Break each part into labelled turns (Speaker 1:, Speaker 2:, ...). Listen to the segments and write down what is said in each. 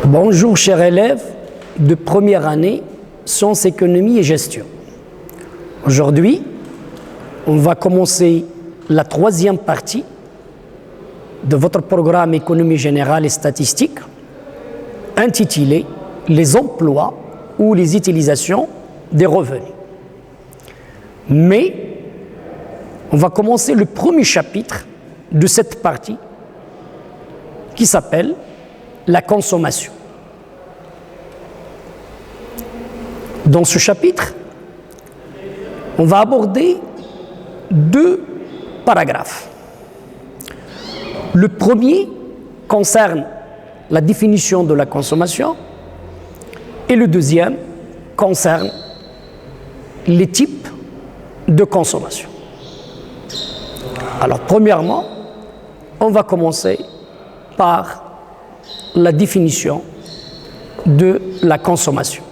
Speaker 1: Bonjour chers élèves de première année, sciences, économie et gestion. Aujourd'hui, on va commencer la troisième partie de votre programme économie générale et statistique intitulé les emplois ou les utilisations des revenus. Mais on va commencer le premier chapitre de cette partie qui s'appelle la consommation. Dans ce chapitre, on va aborder deux paragraphes. Le premier concerne la définition de la consommation et le deuxième concerne les types de consommation. Alors, premièrement, on va commencer par la définition de la consommation.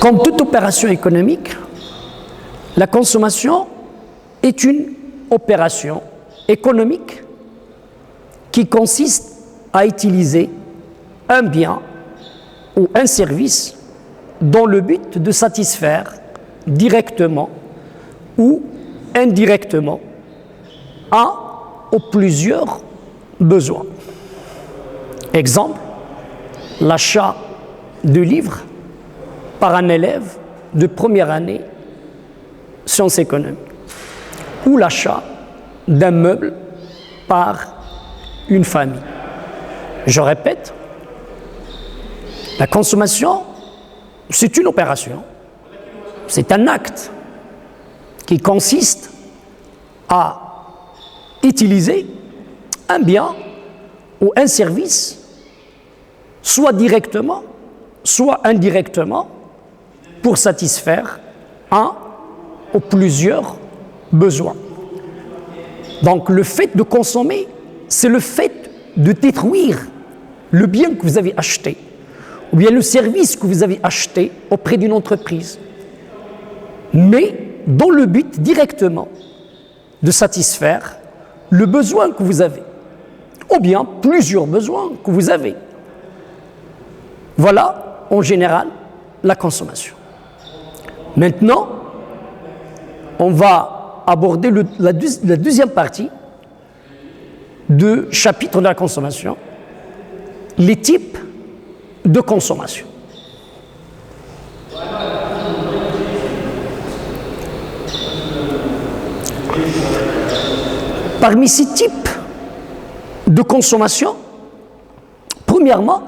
Speaker 1: Comme toute opération économique, la consommation est une opération économique qui consiste à utiliser un bien ou un service dans le but de satisfaire directement ou indirectement un ou plusieurs besoins. Exemple, l'achat de livres par un élève de première année sciences économiques ou l'achat d'un meuble par une famille. Je répète, la consommation, c'est une opération, c'est un acte qui consiste à utiliser un bien ou un service, soit directement, soit indirectement, pour satisfaire un ou plusieurs besoins. Donc le fait de consommer, c'est le fait de détruire le bien que vous avez acheté, ou bien le service que vous avez acheté auprès d'une entreprise, mais dans le but directement de satisfaire le besoin que vous avez, ou bien plusieurs besoins que vous avez. Voilà, en général, la consommation. Maintenant, on va aborder la deuxième partie du chapitre de la consommation, les types de consommation. Parmi ces types de consommation, premièrement,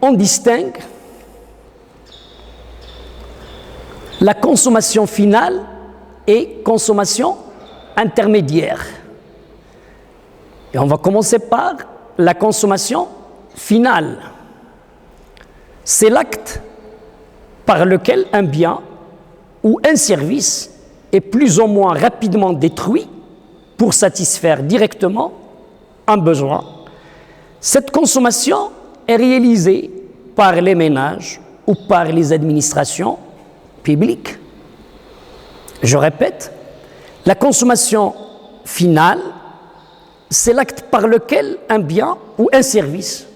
Speaker 1: on distingue la consommation finale et consommation intermédiaire. Et on va commencer par la consommation finale. C'est l'acte par lequel un bien ou un service est plus ou moins rapidement détruit pour satisfaire directement un besoin. Cette consommation est réalisée par les ménages ou par les administrations publiques. Je répète, la consommation finale, c'est l'acte par lequel un bien ou un service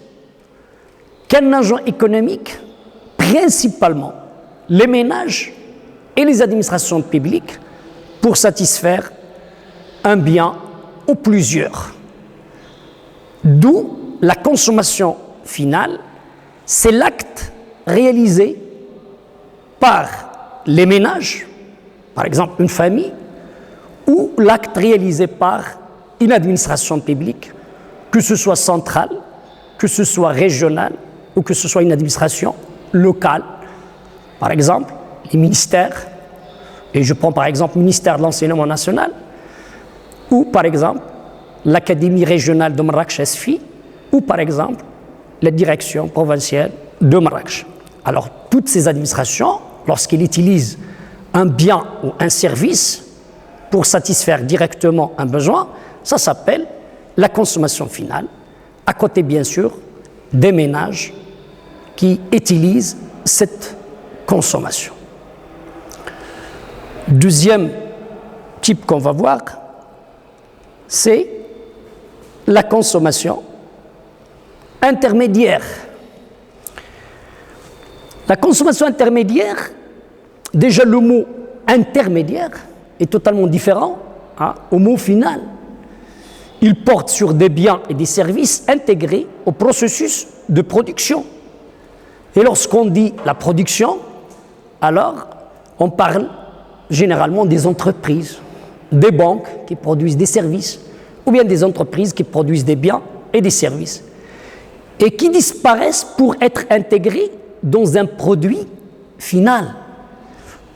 Speaker 1: qu'un agent économique, principalement les ménages et les administrations publiques, pour satisfaire un bien ou plusieurs. D'où la consommation finale, c'est l'acte réalisé par les ménages, par exemple une famille, ou l'acte réalisé par une administration publique, que ce soit centrale, que ce soit régionale, ou que ce soit une administration locale. Par exemple, les ministères, et je prends par exemple le ministère de l'Enseignement national, ou par exemple l'Académie régionale de Marrakech-Esfi, ou par exemple la direction provinciale de Marrakech. Alors, toutes ces administrations, lorsqu'elles utilisent un bien ou un service pour satisfaire directement un besoin, ça s'appelle la consommation finale, à côté bien sûr des ménages qui utilisent cette consommation. Deuxième type qu'on va voir, c'est la consommation intermédiaire. La consommation intermédiaire, déjà le mot intermédiaire est totalement différent au mot final. Il porte sur des biens et des services intégrés au processus de production. Et lorsqu'on dit la production, alors on parle généralement des entreprises, des banques qui produisent des services, ou bien des entreprises qui produisent des biens et des services, et qui disparaissent pour être intégrés dans un produit final.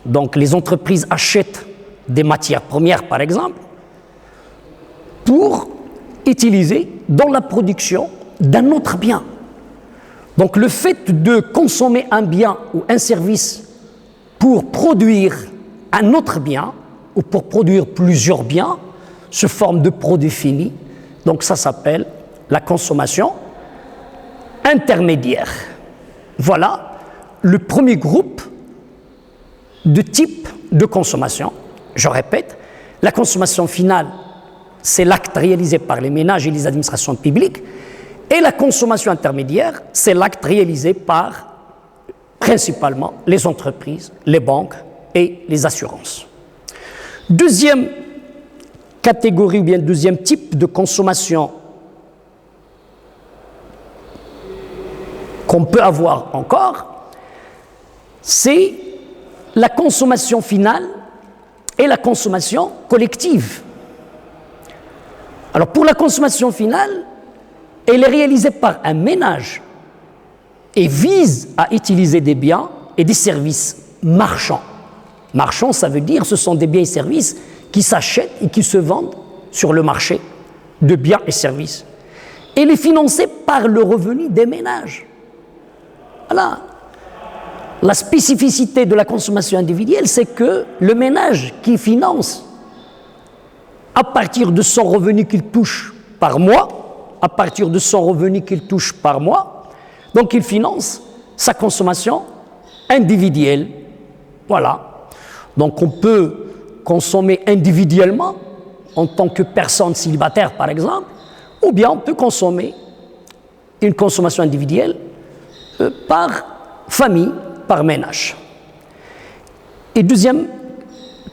Speaker 1: Donc les entreprises achètent des matières premières, par exemple, pour utiliser dans la production d'un autre bien. Donc le fait de consommer un bien ou un service pour produire un autre bien, ou pour produire plusieurs biens, sous forme de produits finis, donc ça s'appelle la consommation intermédiaire. Voilà le premier groupe de types de consommation. Je répète, la consommation finale, c'est l'acte réalisé par les ménages et les administrations publiques, et la consommation intermédiaire, c'est l'acte réalisé par principalement les entreprises, les banques et les assurances. Deuxième catégorie ou bien deuxième type de consommation qu'on peut avoir encore, c'est la consommation finale et la consommation collective. Alors pour la consommation finale, elle est réalisée par un ménage et vise à utiliser des biens et des services marchands. Marchands, ça veut dire ce sont des biens et services qui s'achètent et qui se vendent sur le marché de biens et services. Elle est financée par le revenu des ménages. Voilà. La spécificité de la consommation individuelle, c'est que le ménage qui finance à partir de son revenu qu'il touche par mois, à partir de son revenu qu'il touche par mois, donc il finance sa consommation individuelle. Voilà. Donc on peut consommer individuellement en tant que personne célibataire par exemple, ou bien on peut consommer une consommation individuelle par famille, par ménage. Et deuxième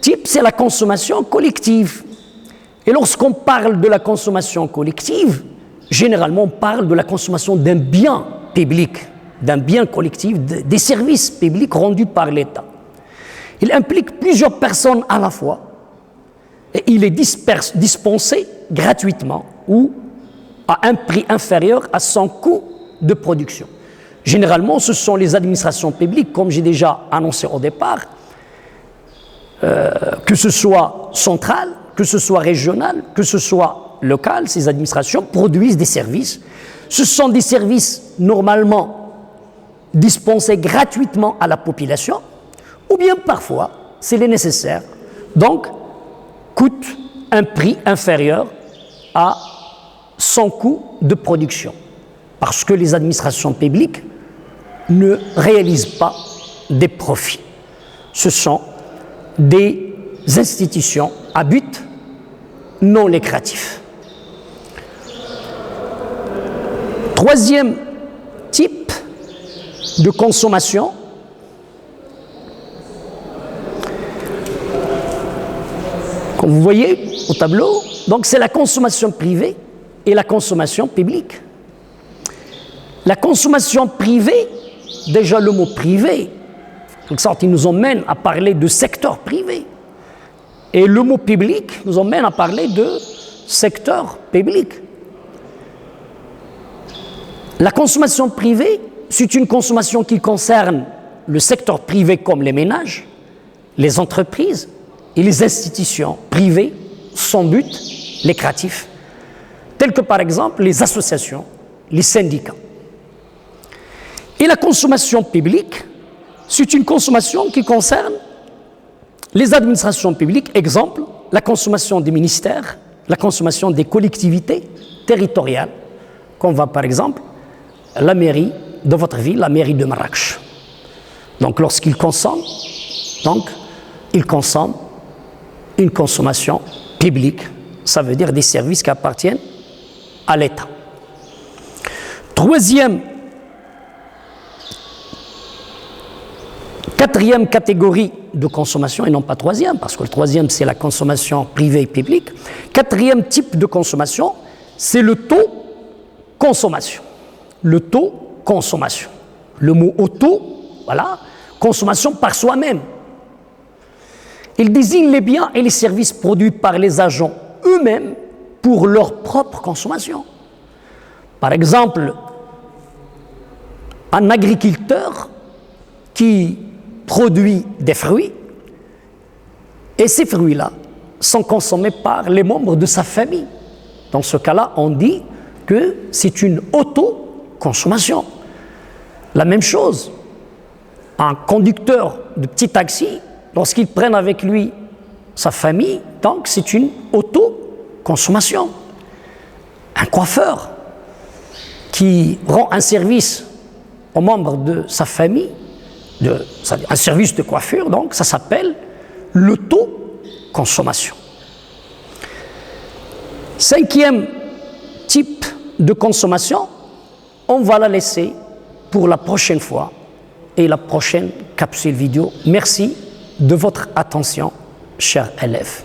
Speaker 1: type, c'est la consommation collective. Et lorsqu'on parle de la consommation collective, généralement on parle de la consommation d'un bien public, d'un bien collectif, des services publics rendus par l'État. Il implique plusieurs personnes à la fois et il est dispensé gratuitement ou à un prix inférieur à son coût de production. Généralement, ce sont les administrations publiques, comme j'ai déjà annoncé au départ, que ce soit centrale, que ce soit régionale, que ce soit locale, ces administrations produisent des services. Ce sont des services normalement dispensés gratuitement à la population, ou bien parfois, s'il est nécessaire, donc coûtent un prix inférieur à son coût de production. Parce que les administrations publiques ne réalisent pas des profits. Ce sont des institutions à but non lucratif. Troisième type de consommation, comme vous voyez au tableau, donc c'est la consommation privée et la consommation publique. La consommation privée, déjà le mot privé, en quelque sorte, il nous emmène à parler de secteur privé. Et le mot public nous emmène à parler de secteur public. La consommation privée, c'est une consommation qui concerne le secteur privé comme les ménages, les entreprises et les institutions privées sans but lucratif, telles que par exemple les associations, les syndicats. Et la consommation publique, c'est une consommation qui concerne les administrations publiques, exemple, la consommation des ministères, la consommation des collectivités territoriales, comme va par exemple la mairie de votre ville, la mairie de Marrakech. Donc lorsqu'il consomme, il consomme une consommation publique, ça veut dire des services qui appartiennent à l'État. Quatrième catégorie de consommation, et non pas troisième, parce que le troisième c'est la consommation privée et publique. Quatrième type de consommation, c'est le taux consommation. Le taux consommation. Le mot auto, voilà, consommation par soi-même. Il désigne les biens et les services produits par les agents eux-mêmes pour leur propre consommation. Par exemple, un agriculteur qui produit des fruits et ces fruits-là sont consommés par les membres de sa famille. Dans ce cas-là, on dit que c'est une autoconsommation. La même chose, un conducteur de petit taxi, lorsqu'il prenne avec lui sa famille, donc c'est une autoconsommation. Un coiffeur qui rend un service aux membres de sa famille, un service de coiffure, donc ça s'appelle l'autoconsommation. Cinquième type de consommation, on va la laisser pour la prochaine fois et la prochaine capsule vidéo. Merci de votre attention, chers élèves.